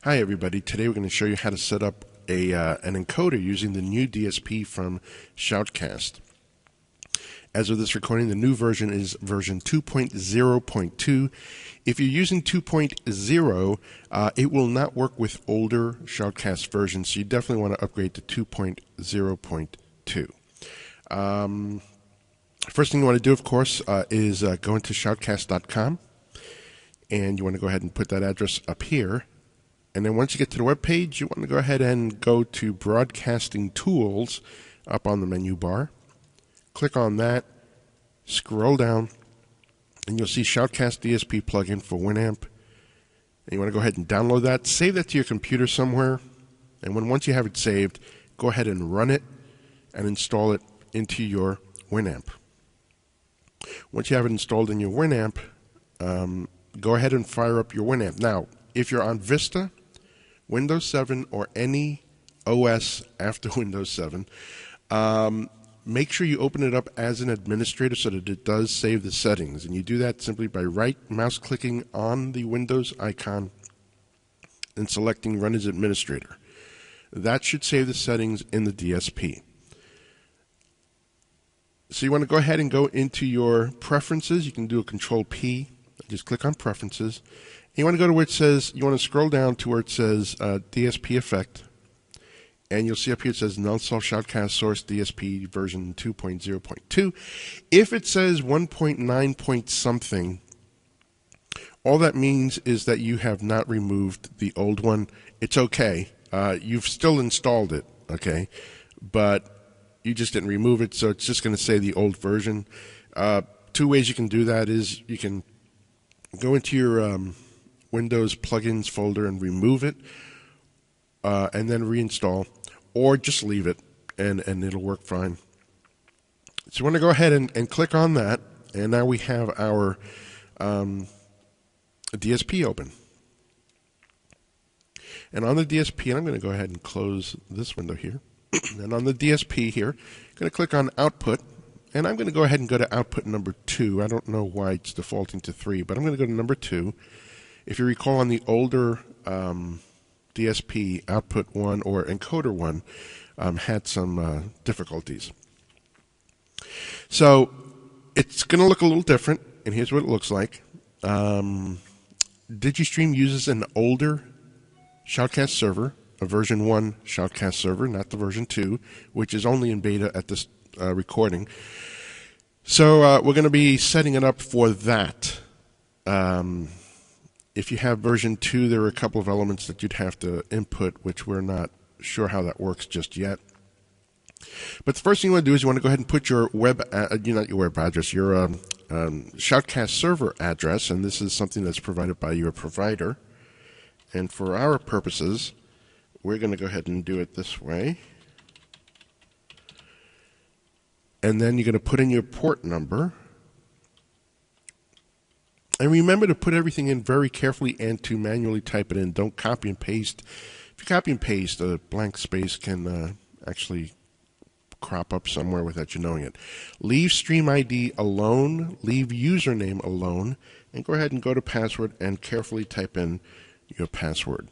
Hi everybody, today we're going to show you how to set up an encoder using the new DSP from Shoutcast. As of this recording, the new version is version 2.0.2. If you're using 2.0, it will not work with older Shoutcast versions, so you definitely want to upgrade to 2.0.2. First thing you want to do, of course, is go into shoutcast.com, and you want to go ahead and put that address up here. And then once you get to the web page, you want to go ahead and go to Broadcasting Tools up on the menu bar. Click on that, scroll down, and you'll see Shoutcast DSP Plugin for Winamp. And you want to go ahead and download that, save that to your computer somewhere, and once you have it saved, go ahead and run it and install it into your Winamp. Once you have it installed in your Winamp, go ahead and fire up your Winamp. Now, if you're on Vista, Windows 7, or any OS after Windows 7, make sure you open it up as an administrator so that it does save the settings. And you do that simply by right mouse clicking on the Windows icon and selecting Run as Administrator. That should save the settings in the DSP. So you want to go ahead and go into your preferences. You can do a Control P. Just click on Preferences. You want to go to where it says, you want to scroll down to where it says DSP Effect. And you'll see up here it says Null Self Shoutcast Source DSP version 2.0.2. If it says 1.9 point something, all that means is that you have not removed the old one. It's okay. You've still installed it, okay? But you just didn't remove it, so it's just going to say the old version. Two ways you can do that is you can go into your Windows Plugins folder and remove it, and then reinstall, or just leave it, and it'll work fine. So you want to go ahead and click on that, and now we have our DSP open. And on the DSP, and I'm going to go ahead and close this window here, and on the DSP here, I'm going to click on Output, and I'm going to go ahead and go to output number 2. I don't know why it's defaulting to 3, but I'm going to go to number 2. If you recall, on the older DSP, output 1 or encoder 1 had some difficulties. So it's going to look a little different, and here's what it looks like. DigiStream uses an older Shoutcast server, a version 1 Shoutcast server, not the version 2, which is only in beta at this recording. So we're going to be setting it up for that. If you have version 2, there are a couple of elements that you'd have to input, which we're not sure how that works just yet. But the first thing you want to do is you want to go ahead and put your not your web address, your Shoutcast server address, and this is something that's provided by your provider. And for our purposes, we're going to go ahead and do it this way. And then you're going to put in your port number. And remember to put everything in very carefully and to manually type it in. Don't copy and paste. If you copy and paste, a blank space can actually crop up somewhere without you knowing it. Leave stream ID alone, leave username alone, and go ahead and go to password and carefully type in your password.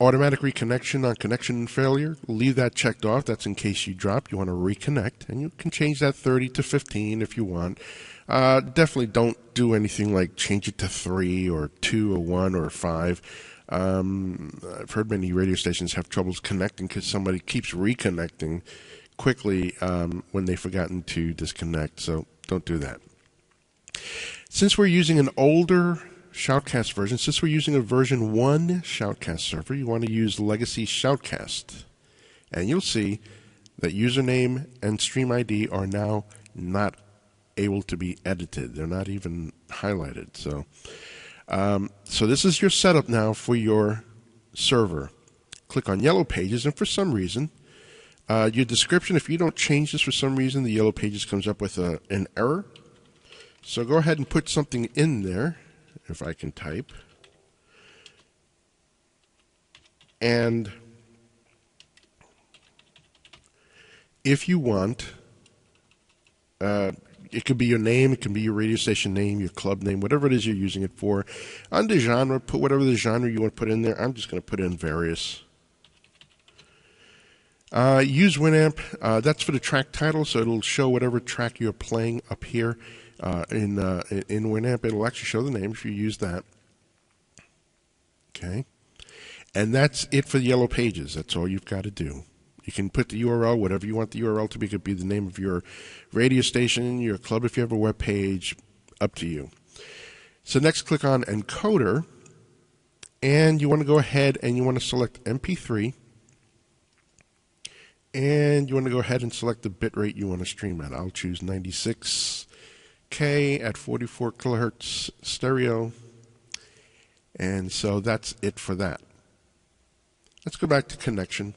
Automatic reconnection on connection failure, leave that checked off. That's in case you drop. You want to reconnect, and you can change that 30 to 15 if you want. Definitely don't do anything like change it to 3 or 2 or 1 or 5. I've heard many radio stations have troubles connecting because somebody keeps reconnecting quickly when they've forgotten to disconnect, so don't do that. Since we're using an older Shoutcast version, since we're using a version 1 Shoutcast server, you want to use Legacy Shoutcast. And you'll see that username and stream ID are now not able to be edited. They're not even highlighted. So this is your setup now for your server. Click on Yellow Pages, and for some reason, your description, if you don't change this for some reason, the Yellow Pages comes up with an error. So go ahead and put something in there, if I can type. And if you want, it could be your name, it can be your radio station name, your club name, whatever it is you're using it for. Under genre, put whatever the genre you want to put in there. I'm just going to put in various. Use Winamp. That's for the track title, so it'll show whatever track you're playing up here in Winamp. It'll actually show the name if you use that. Okay. And that's it for the yellow pages. That's all you've got to do. You can put the URL, whatever you want the URL to be. It could be the name of your radio station, your club if you have a web page, up to you. So next, click on Encoder, and you want to go ahead and you want to select MP3, and you want to go ahead and select the bitrate you want to stream at. I'll choose 96K at 44 kilohertz stereo, and so that's it for that. Let's go back to connection.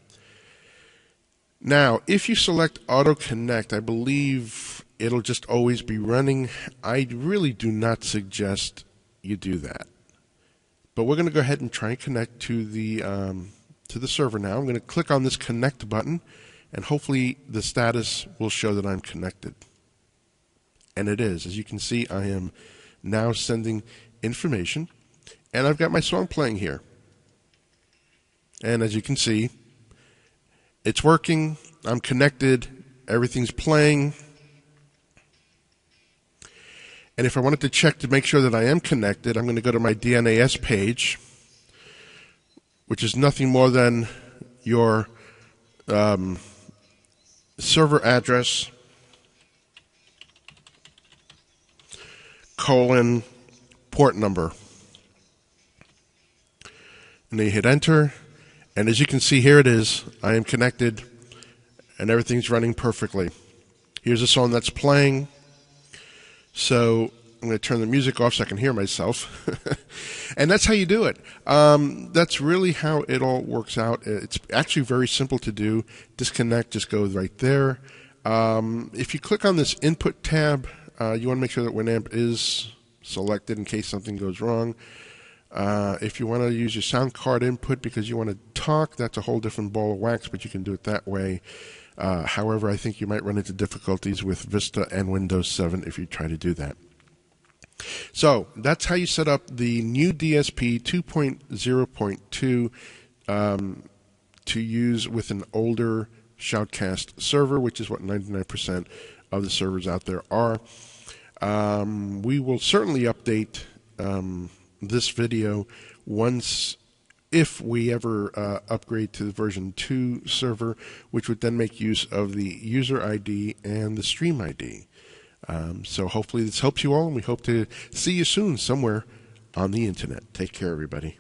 Now, if you select Auto Connect, I believe it'll just always be running. I really do not suggest you do that. But we're going to go ahead and try and connect to the server now. I'm going to click on this Connect button, and hopefully the status will show that I'm connected. And it is. As you can see, I am now sending information, and I've got my song playing here. And as you can see, it's working, I'm connected, everything's playing. And if I wanted to check to make sure that I am connected, I'm going to go to my DNAS page, which is nothing more than your server address, colon, port number. And then you hit enter. And as you can see, here it is. I am connected, and everything's running perfectly. Here's a song that's playing. So I'm going to turn the music off so I can hear myself. And that's how you do it. That's really how it all works out. It's actually very simple to do. Disconnect just goes right there. If you click on this Input tab, you want to make sure that Winamp is selected in case something goes wrong. If you want to use your sound card input because you want to talk, that's a whole different ball of wax, but you can do it that way. However, I think you might run into difficulties with Vista and Windows 7 if you try to do that. So that's how you set up the new DSP 2.0.2 to use with an older Shoutcast server, which is what 99% of the servers out there are. We will certainly update this video if we ever upgrade to the version 2 server, which would then make use of the user ID and the stream ID. So hopefully this helps you all, and we hope to see you soon somewhere on the internet. Take care, everybody.